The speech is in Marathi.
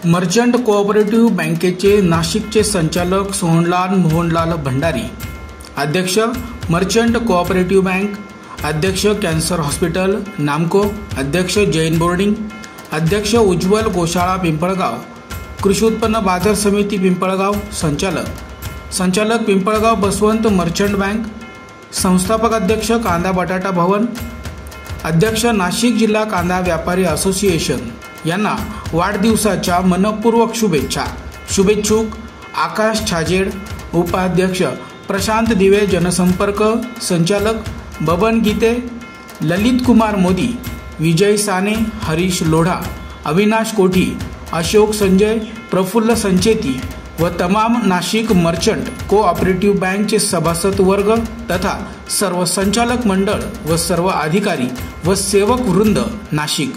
मर्चंट कोऑपरेटिव्ह बँकेचे नाशिकचे संचालक सोहनलाल मोहनलाल भंडारी, अध्यक्ष मर्चंट कोऑपरेटिव्ह बँक, अध्यक्ष कॅन्सर हॉस्पिटल नामको, अध्यक्ष जैन बोर्डिंग, अध्यक्ष उज्ज्वल गोशाळा पिंपळगाव, कृषी उत्पन्न बाजार समिती पिंपळगाव, संचालक पिंपळगाव बसवंत मर्चंट बँक, संस्थापक अध्यक्ष कांदा बटाटा भवन, अध्यक्ष नाशिक जिल्हा कांदा व्यापारी असोसिएशन यांना वाढदिवसाच्या मनपूर्वक शुभेच्छा। शुभेच्छुक आकाश छाजेड, उपाध्यक्ष प्रशांत दिवे, जनसंपर्क संचालक बबन गीते, ललित कुमार मोदी, विजय साने, हरीश लोढा, अविनाश कोठी, अशोक संजय, प्रफुल्ल संचेती व तमाम नाशिक मर्चंट कोऑपरेटिव्ह बँकचे सभासद वर्ग तथा सर्व संचालक मंडळ व सर्व अधिकारी व सेवक वृंद नाशिक।